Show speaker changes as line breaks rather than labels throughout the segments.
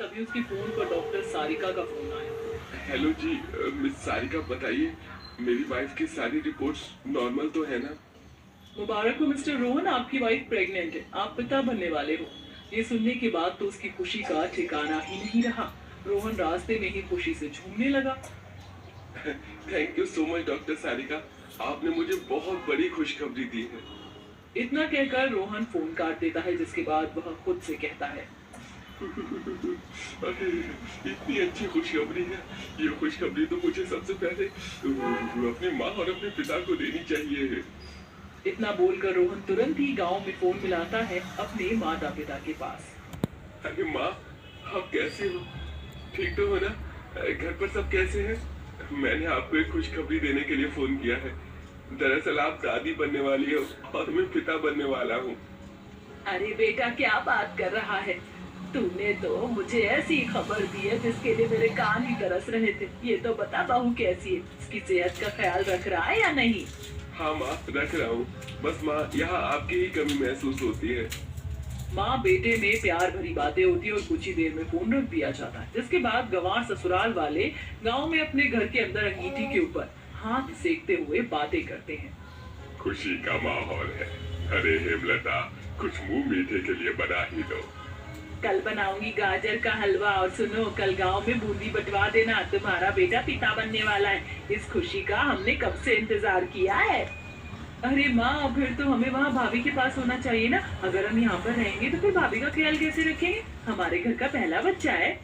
तभी उसकी फोन पर डॉक्टर सारिका का फोन आया।
हेलो जी, मिस सारिका बताइए, मेरी वाइफ की सारी रिपोर्ट्स नॉर्मल तो है ना?
मुबारक हो मिस्टर रोहन, आपकी वाइफ प्रेग्नेंट है, आप पिता बनने वाले हो। ये सुनने के बाद तो उसकी खुशी का ठिकाना ही नहीं रहा। रोहन रास्ते में ही खुशी से झूमने लगा।
Thank you so much doctor Sarika, आपने मुझे बहुत बड़ी खुशखबरी दी है।
इतना कहकर रोहन फोन काट देता है, जिसके बाद वह खुद से कहता है,
अरे इतनी अच्छी खुशखबरी है, ये खुशखबरी तो मुझे सबसे पहले अपनी माँ और अपने पिता को देनी चाहिए।
इतना बोलकर रोहन तुरंत ही गांव में फोन मिलाता है अपने माता पिता के पास।
अरे माँ, आप कैसे हो? ठीक तो हो ना? घर पर सब कैसे हैं? मैंने आपको एक खुशखबरी देने के लिए फोन किया है। दरअसल आप दादी बनने वाली हो और मैं पिता बनने वाला हूँ।
अरे बेटा, क्या बात कर रहा है? तूने तो मुझे ऐसी खबर दी है जिसके लिए मेरे कान ही तरस रहे थे। ये तो बता, बहू कैसी है? उसकी सेहत का ख्याल रख रहा है या नहीं?
हाँ माँ, रख रहा हूँ। बस माँ, यहाँ आपकी ही कमी महसूस होती है।
माँ बेटे में प्यार भरी बातें होती है और कुछ ही देर में फोन रख दिया जाता है, जिसके बाद गंवार ससुराल वाले गांव में अपने घर के अंदर अंगीठी के ऊपर हाथ सेकते हुए बातें करते हैं।
खुशी का माहौल है। अरे हेमलता, कुछ मुंह मीठे के लिए बना ही दो।
कल बनाऊंगी गाजर का हलवा, और सुनो, कल गांव में बूंदी बंटवा देना, तुम्हारा बेटा पिता बनने वाला है। इस खुशी का हमने कब से इंतजार किया है। अरे माँ, फिर तो हमें वहाँ भाभी के पास होना चाहिए ना। अगर हम यहाँ पर रहेंगे तो फिर भाभी का ख्याल कैसे रखेंगे? हमारे घर का पहला बच्चा है।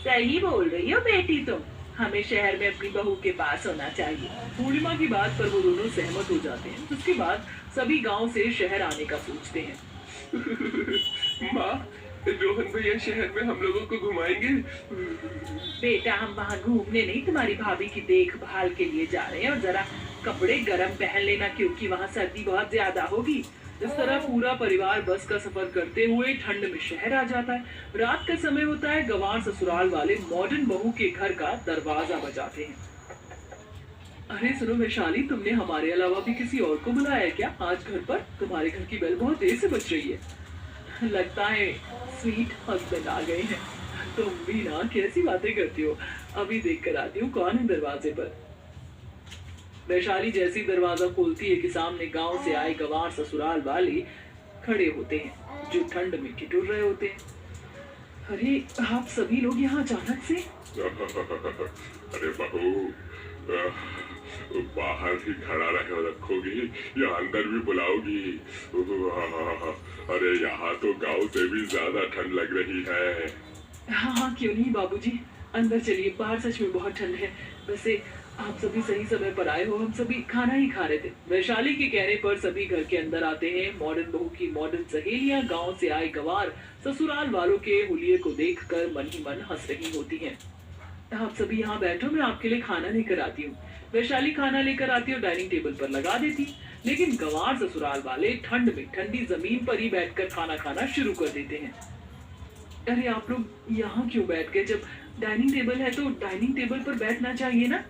सही बोल रही हो बेटी तुम, हमें शहर में अपनी बहू के पास होना चाहिए। पूर्णिमा की बात पर वो दोनों सहमत हो जाते हैं। उसके बाद सभी गांव से शहर आने का सोचते हैं।
माँ, रोहन भैया शहर में हम लोगों को घुमाएंगे।
बेटा, हम वहाँ घूमने नहीं, तुम्हारी भाभी की देखभाल के लिए जा रहे हैं। और जरा कपड़े गर्म पहन लेना, क्योंकि वहाँ सर्दी बहुत ज्यादा होगी। इस तरह पूरा परिवार बस का सफर करते हुए ठंड में शहर आ जाता है। रात का समय होता है। गंवार ससुराल वाले मॉडर्न बहू के घर का दरवाजा बजाते हैं। अरे सुनो वैशाली, तुमने हमारे अलावा भी किसी और को बुलाया है क्या आज घर पर? तुम्हारे घर की बेल बहुत देर से बज रही है। लगता है स्वीट हस्बैंड आ गए हैं। तुम भी ना कैसी बातें करती हो। अभी देख कर आती हूँ कौन है दरवाजे पर। वैशाली जैसी दरवाजा खोलती है कि सामने गांव से आए गंवार ससुराल वाले खड़े होते हैं, जो ठंड में ठिठुर रहे होते हैं। अरे आप सभी लोग यहाँ अचानक से?
अरे बहू, बाहर ही खड़ा रखोगी या अंदर भी बुलाओगी? अरे यहाँ तो गांव से भी ज्यादा ठंड लग रही है।
हाँ हाँ, क्यों नहीं बाबूजी, अंदर चलिए। बाहर सच में बहुत ठंड है। वैसे आप सभी सही समय पर आए हो, हम सभी खाना ही खा रहे थे। वैशाली के कहने पर सभी घर के अंदर आते हैं। मॉडर्न बहू की मॉडर्न सहेलियां गांव से आए गंवार ससुराल वालों के हुलिये को देखकर मन ही मन हंस रही होती हैं। आप सभी यहाँ बैठो, मैं आपके लिए खाना लेकर आती हूँ। वैशाली खाना लेकर आती और डाइनिंग टेबल पर लगा देती। लेकिन गंवार ससुराल वाले ठंड में ठंडी जमीन पर ही बैठकर खाना खाना शुरू कर देते हैं। अरे आप लोग यहाँ क्यों बैठ गए? जब डाइनिंग टेबल है तो डाइनिंग टेबल पर बैठना चाहिए ना।